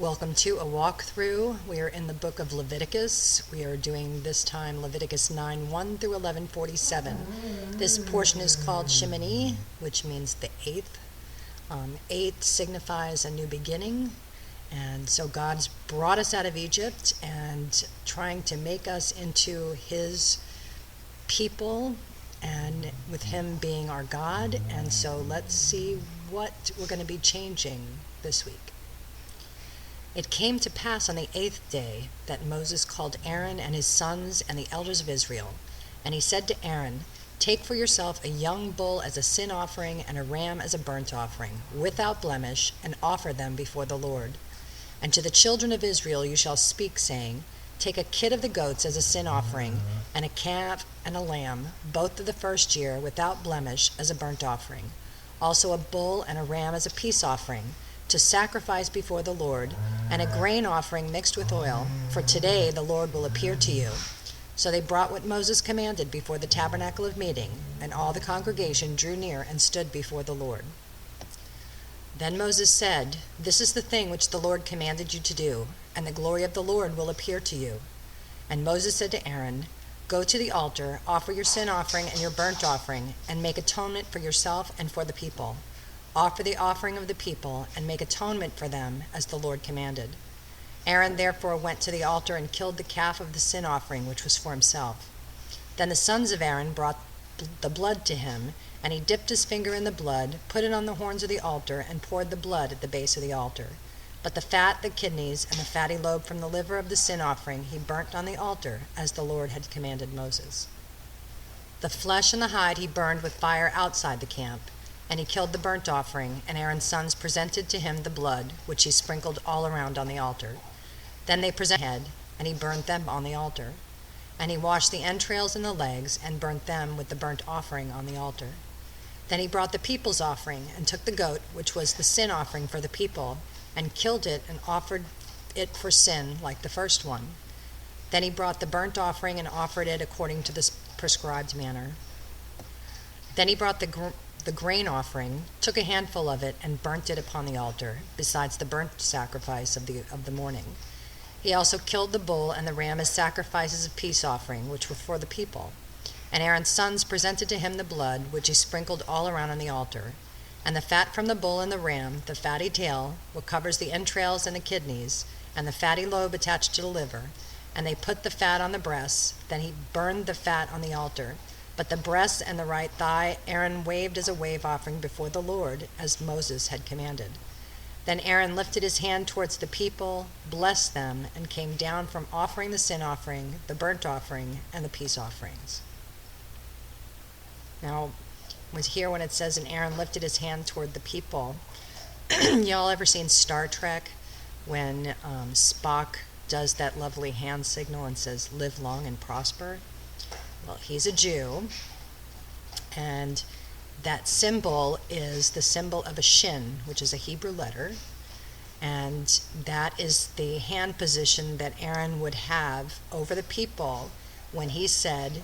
Welcome to a walkthrough. We are in the book of Leviticus. We are doing this time Leviticus 9:1 through 11:47. This portion is called Shemini, which means the eighth. Eighth signifies a new beginning. And so God's brought us out of Egypt and trying to make us into his people, and with him being our God. And so let's see what we're going to be changing this week. It came to pass on the 8th day that Moses called Aaron and his sons and the elders of Israel. And he said to Aaron, "Take for yourself a young bull as a sin offering and a ram as a burnt offering, without blemish, and offer them before the Lord. And to the children of Israel you shall speak, saying, Take a kid of the goats as a sin offering, and a calf and a lamb, both of the first year, without blemish, as a burnt offering. Also a bull and a ram as a peace offering, to sacrifice before the Lord, and a grain offering mixed with oil, for today the Lord will appear to you." So they brought what Moses commanded before the tabernacle of meeting, and all the congregation drew near and stood before the Lord. Then Moses said, "This is the thing which the Lord commanded you to do, and the glory of the Lord will appear to you." And Moses said to Aaron, "Go to the altar, offer your sin offering and your burnt offering, and make atonement for yourself and for the people. Offer the offering of the people, and make atonement for them, as the Lord commanded." Aaron therefore went to the altar and killed the calf of the sin offering, which was for himself. Then the sons of Aaron brought the blood to him, and he dipped his finger in the blood, put it on the horns of the altar, and poured the blood at the base of the altar. But the fat, the kidneys, and the fatty lobe from the liver of the sin offering he burnt on the altar, as the Lord had commanded Moses. The flesh and the hide he burned with fire outside the camp. And he killed the burnt offering, and Aaron's sons presented to him the blood, which he sprinkled all around on the altar. Then they presented the head, and he burnt them on the altar. And he washed the entrails and the legs, and burnt them with the burnt offering on the altar. Then he brought the people's offering, and took the goat, which was the sin offering for the people, and killed it, and offered it for sin like the first one. Then he brought the burnt offering, and offered it according to the prescribed manner. Then he brought the grain offering, took a handful of it, and burnt it upon the altar, besides the burnt sacrifice of the morning. He also killed the bull and the ram as sacrifices of peace offering, which were for the people. And Aaron's sons presented to him the blood, which he sprinkled all around on the altar. And the fat from the bull and the ram, the fatty tail, what covers the entrails and the kidneys, and the fatty lobe attached to the liver. And they put the fat on the breasts. Then he burned the fat on the altar. But the breast and the right thigh Aaron waved as a wave offering before the Lord, as Moses had commanded. Then Aaron lifted his hand towards the people, blessed them, and came down from offering the sin offering, the burnt offering, and the peace offerings. Now, when it says, and Aaron lifted his hand toward the people, y'all ever seen Star Trek when Spock does that lovely hand signal and says, "Live long and prosper"? Well, he's a Jew, and that symbol is the symbol of a shin, which is a Hebrew letter, and that is the hand position that Aaron would have over the people when he said,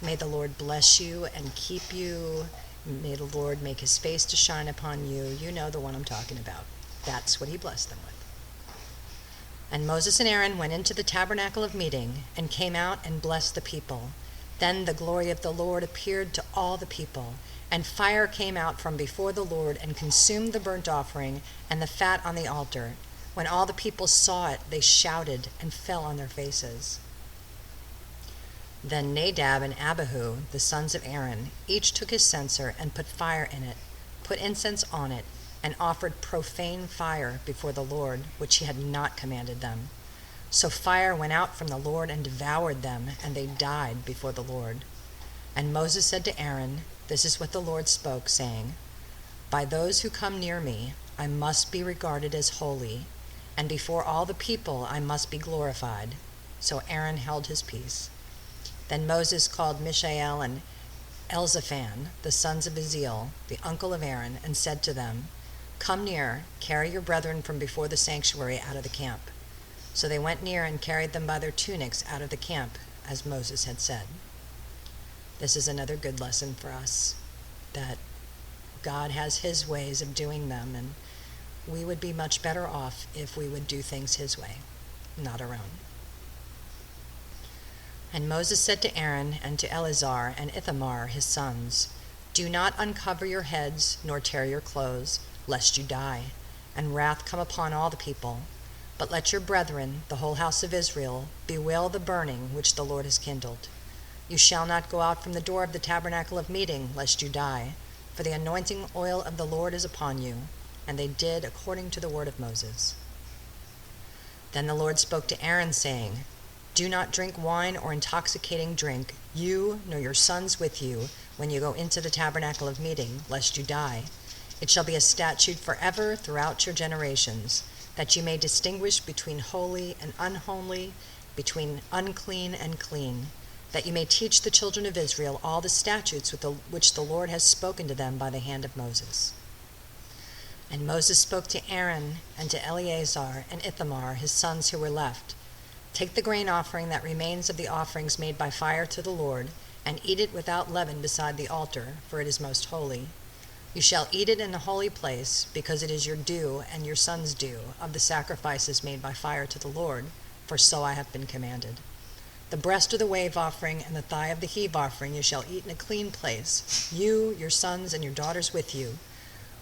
"May the Lord bless you and keep you. May the Lord make his face to shine upon you." You know the one I'm talking about. That's what he blessed them with. And Moses and Aaron went into the tabernacle of meeting and came out and blessed the people. Then the glory of the Lord appeared to all the people, and fire came out from before the Lord and consumed the burnt offering and the fat on the altar. When all the people saw it, they shouted and fell on their faces. Then Nadab and Abihu, the sons of Aaron, each took his censer and put fire in it, put incense on it, and offered profane fire before the Lord, which he had not commanded them. So fire went out from the Lord and devoured them, and they died before the Lord. And Moses said to Aaron, "This is what the Lord spoke, saying, By those who come near me I must be regarded as holy, and before all the people I must be glorified." So Aaron held his peace. Then Moses called Mishael and Elzaphan, the sons of Aziel, the uncle of Aaron, and said to them, "Come near, carry your brethren from before the sanctuary out of the camp." So they went near and carried them by their tunics out of the camp, as Moses had said. This is another good lesson for us, that God has his ways of doing them, and we would be much better off if we would do things his way, not our own. And Moses said to Aaron and to Eleazar and Ithamar his sons, "Do not uncover your heads, nor tear your clothes, lest you die, and wrath come upon all the people. But let your brethren, the whole house of Israel, bewail the burning which the Lord has kindled. You shall not go out from the door of the tabernacle of meeting, lest you die, for the anointing oil of the Lord is upon you." And they did according to the word of Moses. Then the Lord spoke to Aaron, saying, "Do not drink wine or intoxicating drink, you nor your sons with you, when you go into the tabernacle of meeting, lest you die. It shall be a statute forever throughout your generations, that you may distinguish between holy and unholy, between unclean and clean, that you may teach the children of Israel all the statutes which the Lord has spoken to them by the hand of Moses." And Moses spoke to Aaron and to Eleazar and Ithamar his sons who were left, "Take the grain offering that remains of the offerings made by fire to the Lord, and eat it without leaven beside the altar, for it is most holy. You shall eat it in a holy place, because it is your due and your son's due of the sacrifices made by fire to the Lord, for so I have been commanded. The breast of the wave offering and the thigh of the heave offering you shall eat in a clean place, you, your sons, and your daughters with you,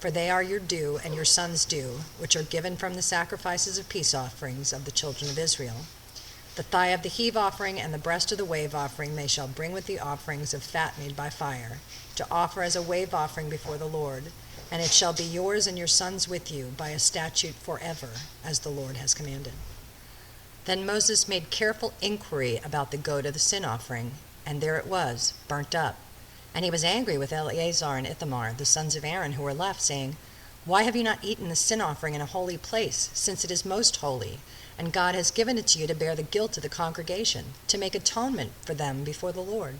for they are your due and your son's due, which are given from the sacrifices of peace offerings of the children of Israel. The thigh of the heave offering and the breast of the wave offering they shall bring with the offerings of fat made by fire, to offer as a wave offering before the Lord, and it shall be yours and your sons with you by a statute forever, as the Lord has commanded." Then Moses made careful inquiry about the goat of the sin offering, and there it was, burnt up. And he was angry with Eleazar and Ithamar, the sons of Aaron, who were left, saying, "Why have you not eaten the sin offering in a holy place, since it is most holy? And God has given it to you to bear the guilt of the congregation, to make atonement for them before the Lord.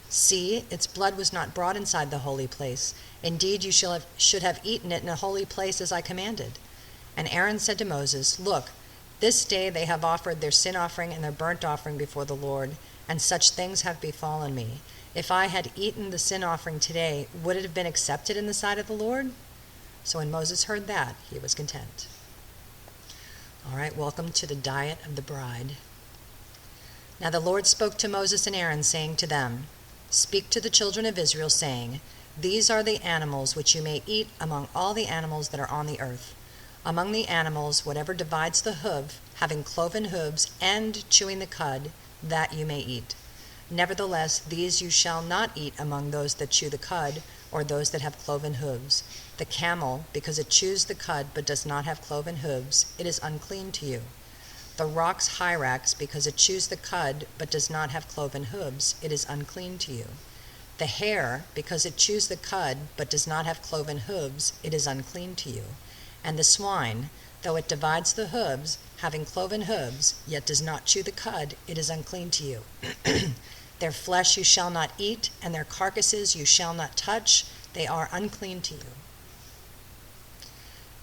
See, its blood was not brought inside the holy place. Indeed, you should have eaten it in a holy place as I commanded." And Aaron said to Moses, "Look, this day they have offered their sin offering and their burnt offering before the Lord, and such things have befallen me. If I had eaten the sin offering today, would it have been accepted in the sight of the Lord?" So when Moses heard that, he was content. All right, welcome to the diet of the bride. Now the Lord spoke to Moses and Aaron, saying to them, "Speak to the children of Israel, saying, These are the animals which you may eat among all the animals that are on the earth. Among the animals, whatever divides the hoof, having cloven hooves, and chewing the cud, that you may eat. Nevertheless, these you shall not eat among those that chew the cud, or those that have cloven hooves. The camel, because it chews the cud but does not have cloven hooves, it is unclean to you. The rock's hyrax, because it chews the cud but does not have cloven hooves, it is unclean to you. The hare, because it chews the cud but does not have cloven hooves, it is unclean to you. And the swine, though it divides the hooves, having cloven hooves, yet does not chew the cud, it is unclean to you. Their flesh you shall not eat, and their carcasses you shall not touch, they are unclean to you.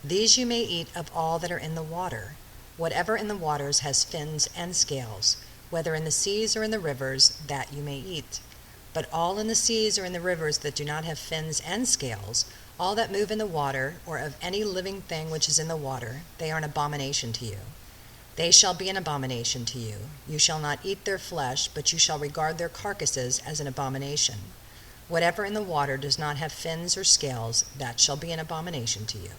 These you may eat of all that are in the water. Whatever in the waters has fins and scales, whether in the seas or in the rivers, that you may eat. But all in the seas or in the rivers that do not have fins and scales, all that move in the water, or of any living thing which is in the water, they are an abomination to you. They shall be an abomination to you. You shall not eat their flesh, but you shall regard their carcasses as an abomination. Whatever in the water does not have fins or scales, that shall be an abomination to you.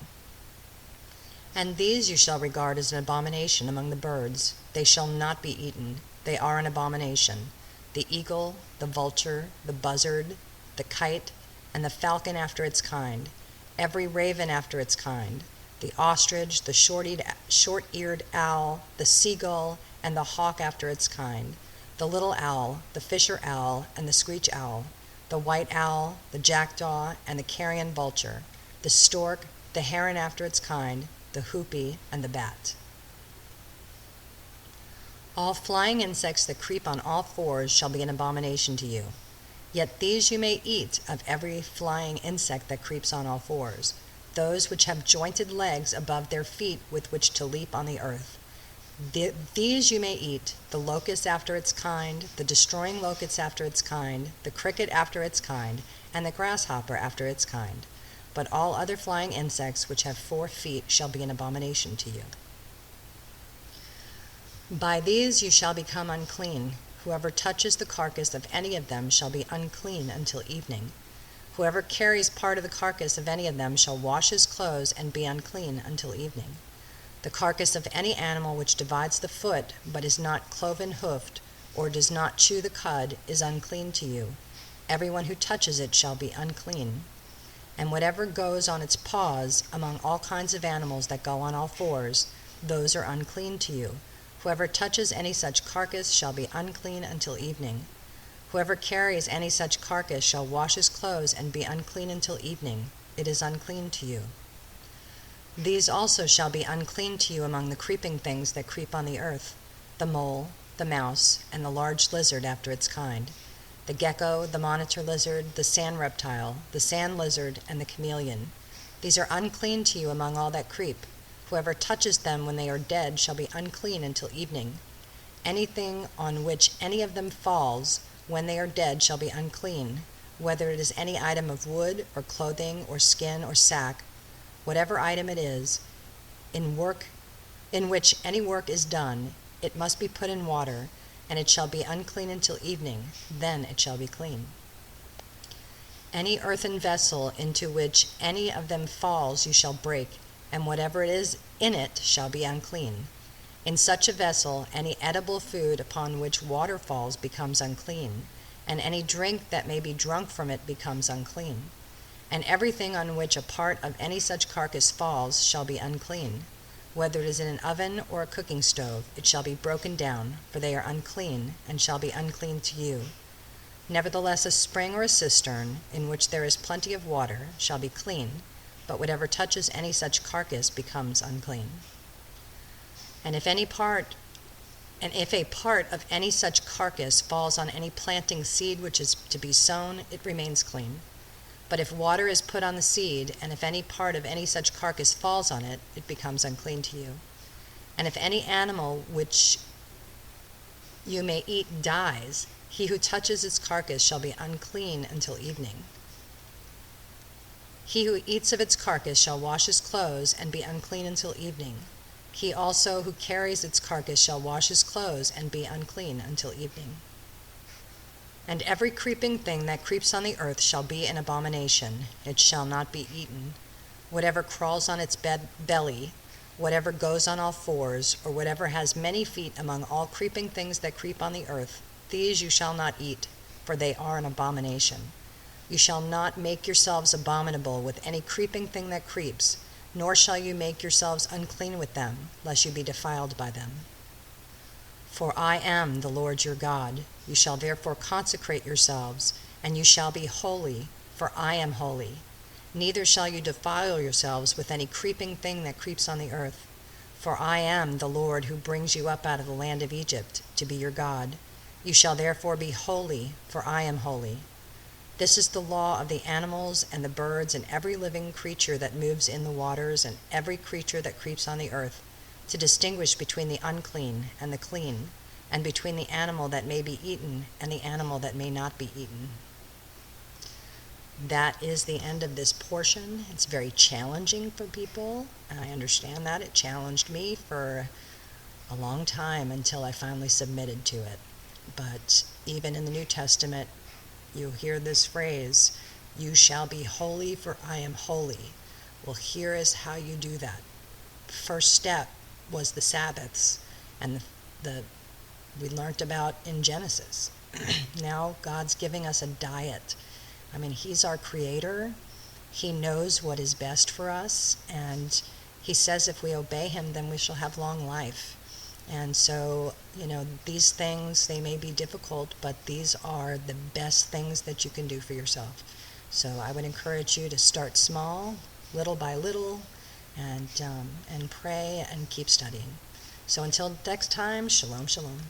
And these you shall regard as an abomination among the birds. They shall not be eaten. They are an abomination. The eagle, the vulture, the buzzard, the kite, and the falcon after its kind, every raven after its kind, the ostrich, the short-eared owl, the seagull, and the hawk after its kind, the little owl, the fisher owl, and the screech owl, the white owl, the jackdaw, and the carrion vulture, the stork, the heron after its kind, the hoopie, and the bat. All flying insects that creep on all fours shall be an abomination to you. Yet these you may eat of every flying insect that creeps on all fours, those which have jointed legs above their feet with which to leap on the earth. These you may eat, the locust after its kind, the destroying locust after its kind, the cricket after its kind, and the grasshopper after its kind. but all other flying insects which have 4 feet shall be an abomination to you. By these you shall become unclean. Whoever touches the carcass of any of them shall be unclean until evening. Whoever carries part of the carcass of any of them shall wash his clothes and be unclean until evening. The carcass of any animal which divides the foot, but is not cloven-hoofed, or does not chew the cud, is unclean to you. Everyone who touches it shall be unclean. And whatever goes on its paws, among all kinds of animals that go on all fours, those are unclean to you. Whoever touches any such carcass shall be unclean until evening. Whoever carries any such carcass shall wash his clothes and be unclean until evening. It is unclean to you. These also shall be unclean to you among the creeping things that creep on the earth, the mole, the mouse, and the large lizard after its kind, the gecko, the monitor lizard, the sand reptile, the sand lizard, and the chameleon. These are unclean to you among all that creep. Whoever touches them when they are dead shall be unclean until evening. Anything on which any of them falls when they are dead shall be unclean, whether it is any item of wood or clothing or skin or sack, whatever item it is, in which any work is done, it must be put in water, and it shall be unclean until evening. Then it shall be clean. Any earthen vessel into which any of them falls you shall break, and whatever it is in it shall be unclean. In such a vessel any edible food upon which water falls becomes unclean, and any drink that may be drunk from it becomes unclean. And everything on which a part of any such carcass falls shall be unclean. Whether it is in an oven or a cooking stove, it shall be broken down, for they are unclean, and shall be unclean to you. Nevertheless, a spring or a cistern, in which there is plenty of water, shall be clean, but whatever touches any such carcass becomes unclean. And if a part of any such carcass falls on any planting seed which is to be sown, it remains clean. But if water is put on the seed, and if any part of any such carcass falls on it, it becomes unclean to you. And if any animal which you may eat dies, he who touches its carcass shall be unclean until evening. He who eats of its carcass shall wash his clothes and be unclean until evening. He also who carries its carcass shall wash his clothes and be unclean until evening. And every creeping thing that creeps on the earth shall be an abomination. It shall not be eaten. Whatever crawls on its belly, whatever goes on all fours, or whatever has many feet among all creeping things that creep on the earth, these you shall not eat, for they are an abomination. You shall not make yourselves abominable with any creeping thing that creeps, nor shall you make yourselves unclean with them, lest you be defiled by them. For I am the Lord your God. You shall therefore consecrate yourselves, and you shall be holy, for I am holy. Neither shall you defile yourselves with any creeping thing that creeps on the earth. For I am the Lord who brings you up out of the land of Egypt, to be your God. You shall therefore be holy, for I am holy. This is the law of the animals and the birds and every living creature that moves in the waters and every creature that creeps on the earth, to distinguish between the unclean and the clean, and between the animal that may be eaten and the animal that may not be eaten. That is the end of this portion. It's very challenging for people, and I understand that. It challenged me for a long time until I finally submitted to it. But even in the New Testament, you hear this phrase, "You shall be holy, for I am holy." Well, here is how you do that. First step was the Sabbaths, and we learned about in Genesis. Now God's giving us a diet. I mean, He's our creator. He knows what is best for us, and He says if we obey Him, then we shall have long life. And so, these things, they may be difficult, but these are the best things that you can do for yourself. So I would encourage you to start small, little by little, and pray and keep studying. So until next time, shalom, shalom.